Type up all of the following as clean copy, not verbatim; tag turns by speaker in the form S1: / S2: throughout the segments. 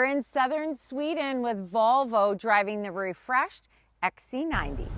S1: We're in southern Sweden with Volvo driving the refreshed XC90.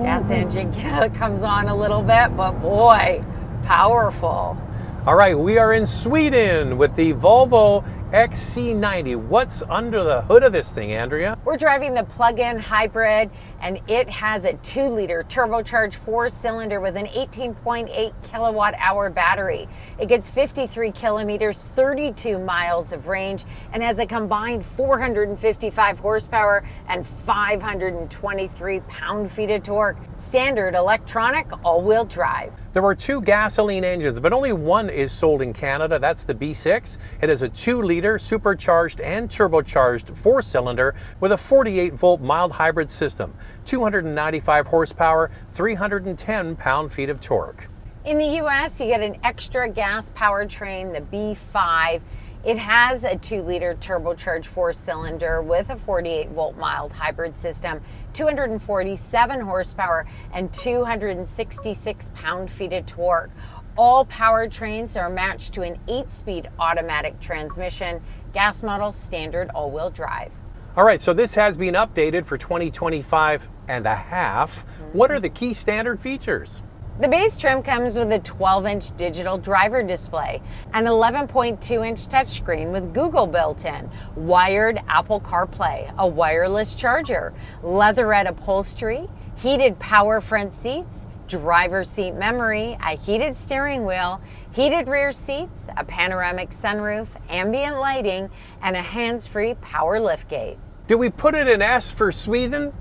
S1: Gas engine comes on a little bit, but boy, powerful.
S2: All right, we are in Sweden with the Volvo XC90. What's under the hood of this thing, Andrea?
S1: We're driving the plug-in hybrid, and it has a 2-liter turbocharged 4-cylinder with an 18.8 kilowatt-hour battery. It gets 53 kilometers, 32 miles of range, and has a combined 455 horsepower and 523 pound-feet of torque. Standard electronic all-wheel drive.
S2: There are 2 gasoline engines, but only one is sold in Canada. That's the B6. It is a 2-liter supercharged and turbocharged 4-cylinder with a 48-volt mild hybrid system, 295 horsepower, 310 pound-feet of torque.
S1: In the US, you get an extra gas powertrain, the B5. It has a 2-liter turbocharged 4-cylinder with a 48-volt mild hybrid system, 247 horsepower, and 266 pound-feet of torque. All powertrains are matched to an 8-speed automatic transmission, gas model standard all-wheel drive.
S2: All right, so this has been updated for 2025 and a half. What are the key standard features?
S1: The base trim comes with a 12-inch digital driver display, an 11.2-inch touchscreen with Google built in, wired Apple CarPlay, a wireless charger, leatherette upholstery, heated power front seats, driver's seat memory, a heated steering wheel, heated rear seats, a panoramic sunroof, ambient lighting, and a hands-free power liftgate.
S2: Do we put it in S for Sweden?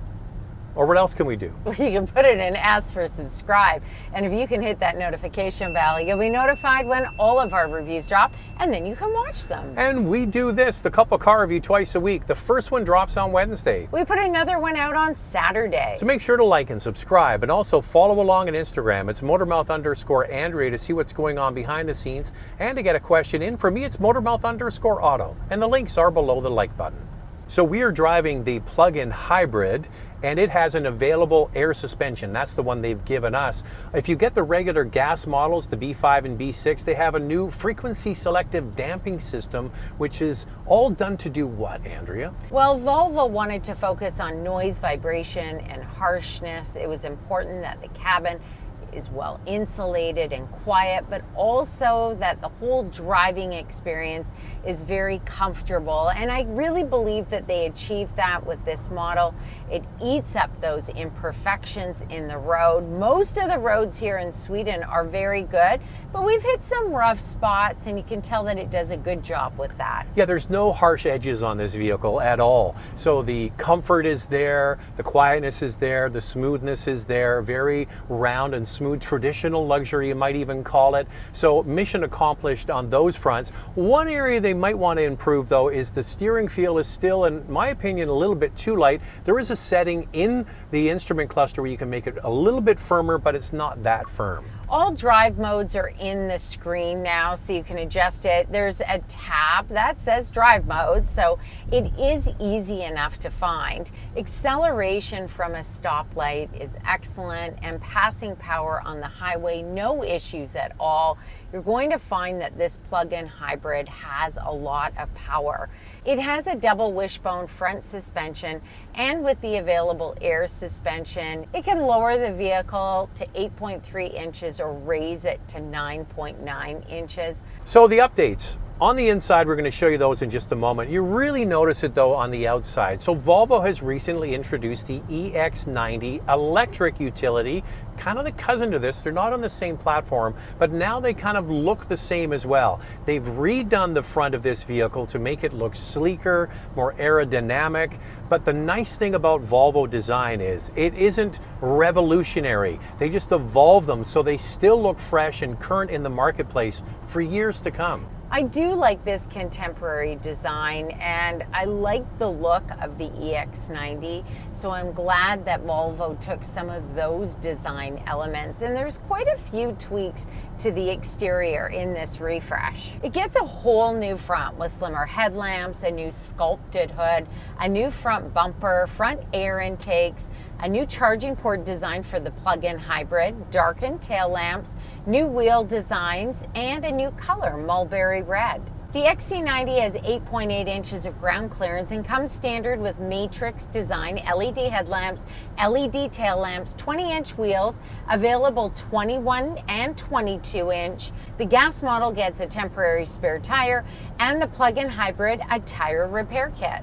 S2: Or what else can we do?
S1: You can put it in S for subscribe. And if you can hit that notification bell, you'll be notified when all of our reviews drop, and then you can watch them.
S2: And we do this, the Couple Car Review, twice a week. The first one drops on Wednesday.
S1: We put another one out on Saturday.
S2: So make sure to like and subscribe, and also follow along on Instagram. It's Motormouth_Andrea to see what's going on behind the scenes, and to get a question in. For me, it's Motormouth_Auto, and the links are below the like button. So we are driving the plug-in hybrid, and it has an available air suspension. That's the one they've given us. If you get the regular gas models, the B5 and B6, they have a new frequency selective damping system, which is all done to do what, Andrea?
S1: Well, Volvo wanted to focus on noise, vibration, and harshness. It was important that the cabin is well insulated and quiet, but also that the whole driving experience is very comfortable. And I really believe that they achieved that with this model. It eats up those imperfections in the road. Most of the roads here in Sweden are very good, but we've hit some rough spots, and you can tell that it does a good job with that.
S2: Yeah, there's no harsh edges on this vehicle at all. So the comfort is there, the quietness is there, the smoothness is there, very round and smooth, traditional luxury, you might even call it. So mission accomplished on those fronts. One area they might want to improve, though, is the steering feel is still, in my opinion, a little bit too light. There is a setting in the instrument cluster where you can make it a little bit firmer, but it's not that firm.
S1: All drive modes are in the screen now, so you can adjust it. There's a tab that says drive mode, so it is easy enough to find. Acceleration from a stoplight is excellent, and passing power on the highway, no issues at all. You're going to find that this plug-in hybrid has a lot of power. It has a double wishbone front suspension, and with the available air suspension, it can lower the vehicle to 8.3 inches or raise it to 9.9 inches.
S2: So the updates. On the inside, we're going to show you those in just a moment. You really notice it, though, on the outside. So Volvo has recently introduced the EX90 electric utility, kind of the cousin to this. They're not on the same platform, but now they kind of look the same as well. They've redone the front of this vehicle to make it look sleeker, more aerodynamic. But the nice thing about Volvo design is it isn't revolutionary. They just evolve them so they still look fresh and current in the marketplace for years to come.
S1: I do like this contemporary design, and I like the look of the EX90, so I'm glad that Volvo took some of those design elements, and there's quite a few tweaks to the exterior in this refresh. It gets a whole new front with slimmer headlamps, a new sculpted hood, a new front bumper, front air intakes, a new charging port design for the plug-in hybrid, darkened tail lamps, new wheel designs, and a new color, Mulberry Red. The XC90 has 8.8 inches of ground clearance and comes standard with matrix design, LED headlamps, LED tail lamps, 20-inch wheels, available 21 and 22-inch. The gas model gets a temporary spare tire, and the plug-in hybrid a tire repair kit.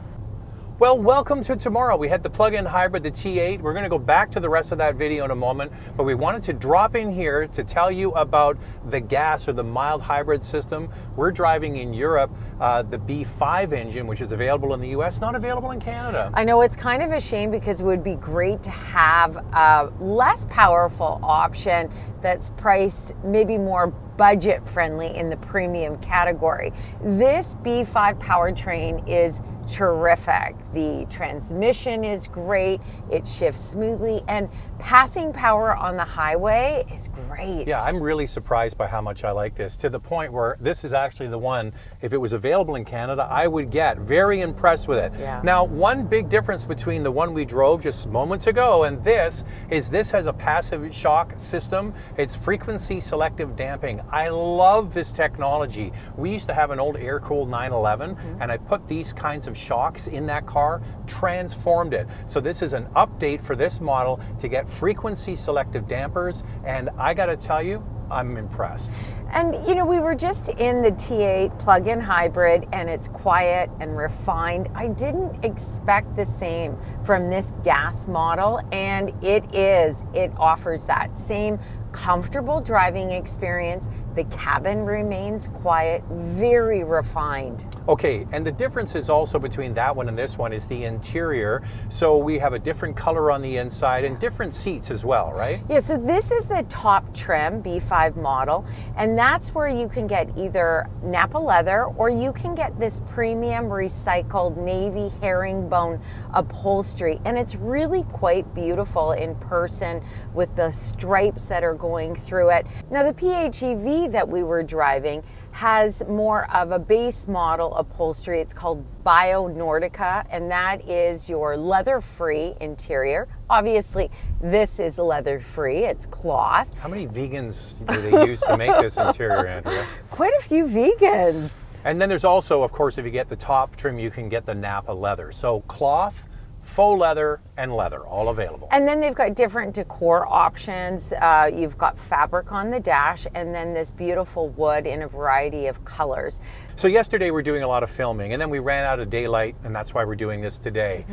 S2: Well, welcome to tomorrow. We had the plug-in hybrid, the T8. We're going to go back to the rest of that video in a moment, but we wanted to drop in here to tell you about the gas or the mild hybrid system. We're driving in Europe the B5 engine, which is available in the US, not available in Canada.
S1: I know, it's kind of a shame because it would be great to have a less powerful option that's priced maybe more budget friendly in the premium category. This B5 powertrain is terrific. The transmission is great, it shifts smoothly, and passing power on the highway is great.
S2: Yeah, I'm really surprised by how much I like this, to the point where this is actually the one, if it was available in Canada, I would get. Very impressed with it.
S1: Yeah.
S2: Now, one big difference between the one we drove just moments ago and this is this has a passive shock system. It's frequency selective damping. I love this technology. We used to have an old air-cooled 911, and I put these kinds of shocks in that car, transformed it. So this is an update for this model to get frequency selective dampers, and I gotta tell you, I'm impressed.
S1: And you know, we were just in the T8 plug-in hybrid, and it's quiet and refined. I didn't expect the same from this gas model, and it offers that same comfortable driving experience. The cabin remains quiet, very refined.
S2: Okay, and the difference is also between that one and this one is the interior. So we have a different color on the inside and different seats as well, right?
S1: Yeah, so this is the top trim B5 model, and that's where you can get either Napa leather or you can get this premium recycled navy herringbone upholstery, and it's really quite beautiful in person with the stripes that are going through it. Now, the PHEV that we were driving has more of a base model upholstery. It's called Bio Nordica, and that is your leather-free interior. Obviously, this is leather-free, it's cloth.
S2: How many vegans do they use to make this interior, Andrea?
S1: Quite a few vegans.
S2: And then there's also, of course, if you get the top trim, you can get the Napa leather. So cloth, faux leather, and leather, all available.
S1: And then they've got different decor options. You've got fabric on the dash, and then this beautiful wood in a variety of colors.
S2: So yesterday we're doing a lot of filming, and then we ran out of daylight, and that's why we're doing this today.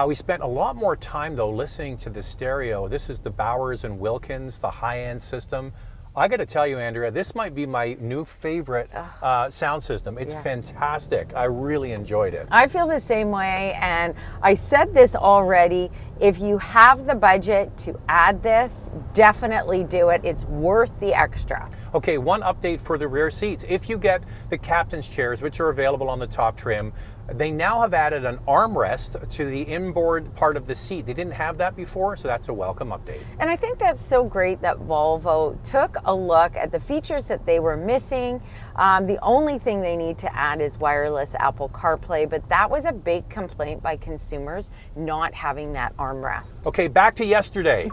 S2: We spent a lot more time, though, listening to the stereo. This is the Bowers & Wilkins, the high-end system. I got to tell you, Andrea, this might be my new favorite sound system. It's fantastic. I really enjoyed it.
S1: I feel the same way, and I said this already. If you have the budget to add this, definitely do it. It's worth the extra.
S2: Okay, one update for the rear seats. If you get the captain's chairs, which are available on the top trim, they now have added an armrest to the inboard part of the seat. They didn't have that before, so that's a welcome update.
S1: And I think that's so great that Volvo took a look at the features that they were missing. The only thing they need to add is wireless Apple CarPlay, but that was a big complaint by consumers, not having that armrest.
S2: Okay, back to yesterday.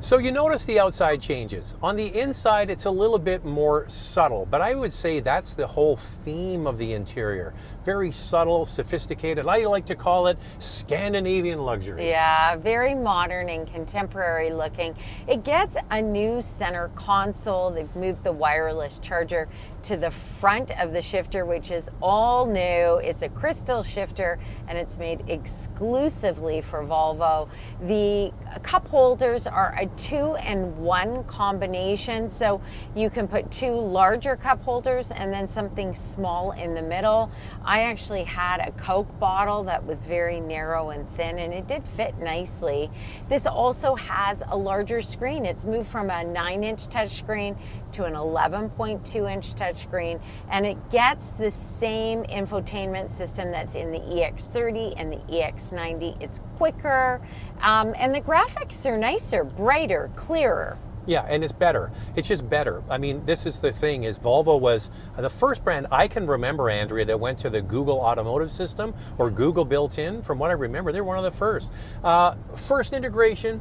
S2: So you notice the outside changes. On the inside, it's a little bit more subtle, but I would say that's the whole theme of the interior. Very subtle, sophisticated. I like to call it Scandinavian luxury.
S1: Yeah, very modern and contemporary looking. It gets a new center console. They've moved the wireless charger to the front of the shifter, which is all new. It's a crystal shifter, and it's made exclusively for Volvo. The cup holders are a 2-in-1 combination, so you can put 2 larger cup holders and then something small in the middle. I actually had a Coke bottle that was very narrow and thin, and it did fit nicely. This also has a larger screen. It's moved from a 9-inch touchscreen to an 11.2-inch touchscreen, and it gets the same infotainment system that's in the EX30 and the EX90. It's quicker, and the graphics are nicer, brighter, clearer.
S2: Yeah, and it's better. It's just better. I mean, this is the thing, is Volvo was the first brand I can remember, Andrea, that went to the Google automotive system, or Google built in. From what I remember, they're one of the first. First integration,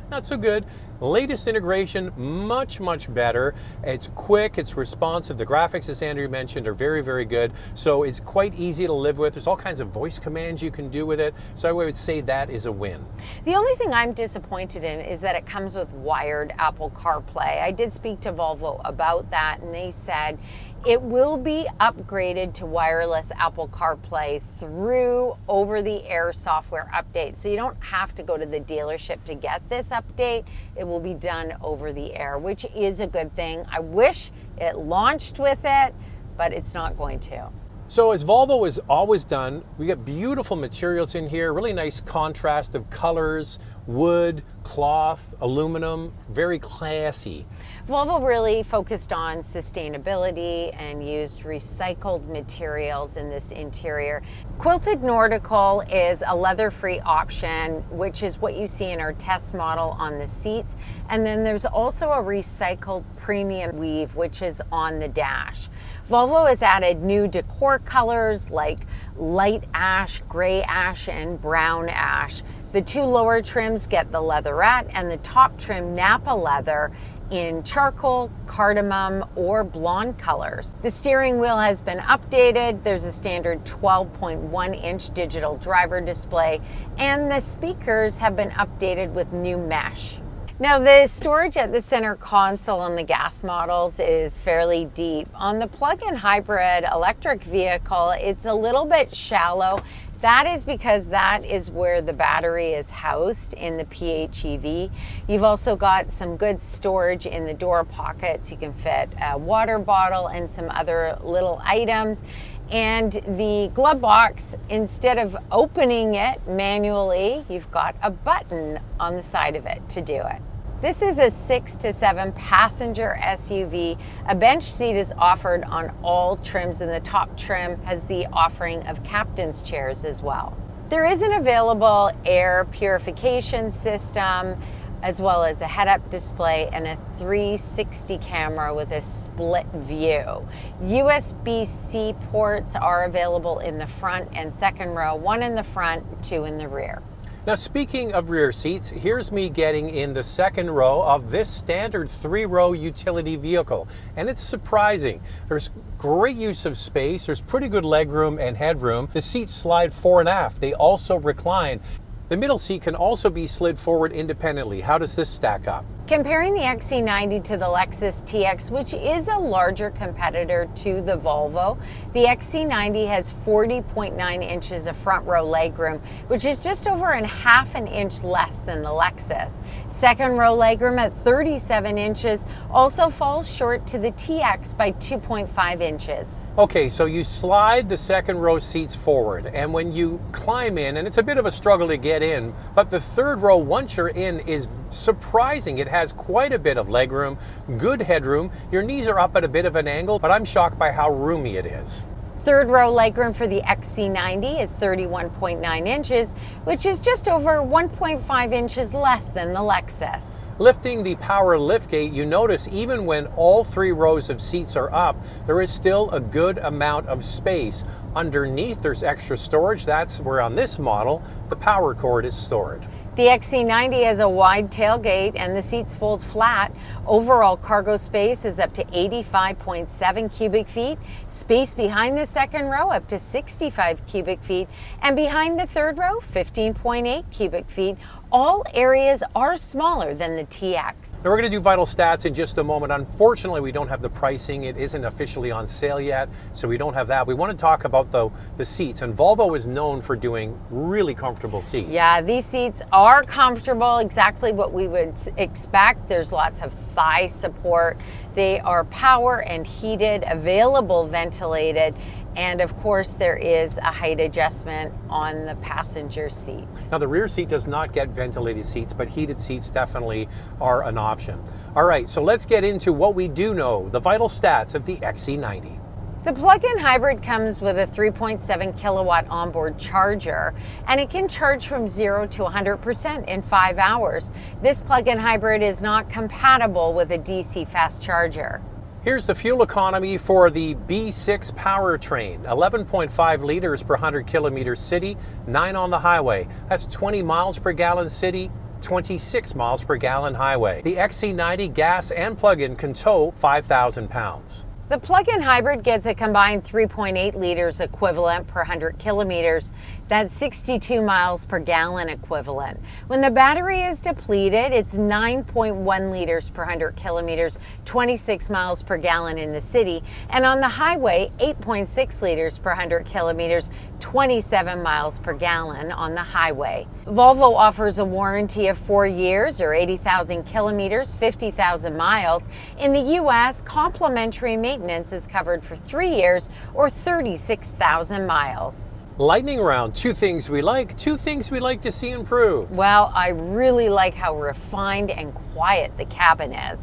S2: not so good. Latest integration, much better. It's quick, it's responsive. The graphics, as Andrew mentioned, are very good. So it's quite easy to live with. There's all kinds of voice commands you can do with it. So I would say that is a win.
S1: The only thing I'm disappointed in is that it comes with wired Apple CarPlay. I did speak to Volvo about that, and they said it will be upgraded to wireless Apple CarPlay through over-the-air software updates. So you don't have to go to the dealership to get this update. It will be done over the air, which is a good thing. I wish it launched with it, but it's not going to.
S2: So as Volvo has always done, we get beautiful materials in here, really nice contrast of colors, wood, cloth, aluminum, very classy.
S1: Volvo really focused on sustainability and used recycled materials in this interior. Quilted Nordical is a leather-free option, which is what you see in our test model on the seats. And then there's also a recycled premium weave, which is on the dash. Volvo has added new decor colors like light ash, gray ash, and brown ash. The two lower trims get the leatherette, and the top trim Napa leather in charcoal, cardamom, or blonde colors. The steering wheel has been updated. There's a standard 12.1-inch digital driver display, and the speakers have been updated with new mesh. Now, the storage at the center console on the gas models is fairly deep. On the plug-in hybrid electric vehicle, it's a little bit shallow. That is because that is where the battery is housed in the PHEV. You've also got some good storage in the door pockets. You can fit a water bottle and some other little items. And the glove box, instead of opening it manually, you've got a button on the side of it to do it. This is a 6 to 7 passenger SUV. A bench seat is offered on all trims, and the top trim has the offering of captain's chairs as well. There is an available air purification system, as well as a head-up display and a 360 camera with a split view. USB-C ports are available in the front and second row, one in the front, two in the rear.
S2: Now, speaking of rear seats, here's me getting in the second row of this standard 3-row utility vehicle. And it's surprising. There's great use of space. There's pretty good legroom and headroom. The seats slide fore and aft. They also recline. The middle seat can also be slid forward independently. How does this stack up?
S1: Comparing the XC90 to the Lexus TX, which is a larger competitor to the Volvo, the XC90 has 40.9 inches of front row legroom, which is just over a half an inch less than the Lexus. Second row legroom at 37 inches also falls short to the TX by 2.5 inches.
S2: Okay, so you slide the second row seats forward, and when you climb in, and it's a bit of a struggle to get in, but the third row, once you're in, is surprising. It has quite a bit of legroom, good headroom. Your knees are up at a bit of an angle, but I'm shocked by how roomy it is.
S1: Third row legroom for the XC90 is 31.9 inches, which is just over 1.5 inches less than the Lexus.
S2: Lifting the power liftgate, you notice even when all 3 rows of seats are up, there is still a good amount of space. Underneath, there's extra storage. That's where on this model, the power cord is stored.
S1: The XC90 has a wide tailgate and the seats fold flat. Overall cargo space is up to 85.7 cubic feet. Space behind the second row up to 65 cubic feet. And behind the third row, 15.8 cubic feet. All areas are smaller than the TX.
S2: Now we're going to do vital stats in just a moment. Unfortunately, we don't have the pricing. It isn't officially on sale yet, so we don't have that. We want to talk about the seats, and Volvo is known for doing really comfortable seats.
S1: Yeah, these seats are comfortable, exactly what we would expect. There's lots of thigh support. They are power and heated, available ventilated, and of course there is a height adjustment on the passenger seat.
S2: Now the rear seat does not get ventilated seats, but heated seats definitely are an option. All right, so let's get into what we do know, the vital stats of the XC90.
S1: The plug-in hybrid comes with a 3.7 kilowatt onboard charger, and it can charge from 0 to 100% in 5 hours. This plug-in hybrid is not compatible with a DC fast charger.
S2: Here's the fuel economy for the B6 powertrain. 11.5 liters per 100 kilometers city, 9 on the highway. That's 20 miles per gallon city, 26 miles per gallon highway. The XC90 gas and plug-in can tow 5,000 pounds.
S1: The plug-in hybrid gets a combined 3.8 liters equivalent per 100 kilometers. That's 62 miles per gallon equivalent. When the battery is depleted, it's 9.1 liters per 100 kilometers, 26 miles per gallon in the city. And on the highway, 8.6 liters per 100 kilometers, 27 miles per gallon on the highway. Volvo offers a warranty of 4 years or 80,000 kilometers, 50,000 miles. In the U.S., complimentary maintenance is covered for 3 years or 36,000 miles.
S2: Lightning round, 2 things we like, 2 things we'd like to see improved.
S1: Well, I really like how refined and quiet the cabin is.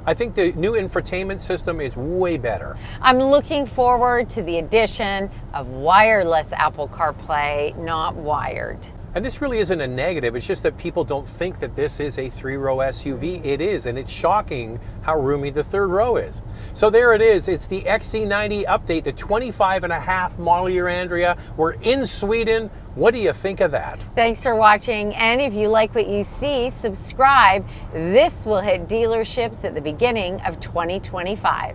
S2: I think the new infotainment system is way better.
S1: I'm looking forward to the addition of wireless Apple CarPlay, not wired.
S2: And this really isn't a negative, it's just that people don't think that this is a 3-row SUV. It is, and it's shocking how roomy the 3rd row is. So there it is, it's the XC90 update, the 25.5 model year, Andrea. We're in Sweden. What do you think of that?
S1: Thanks for watching, and if you like what you see, subscribe. This will hit dealerships at the beginning of 2025.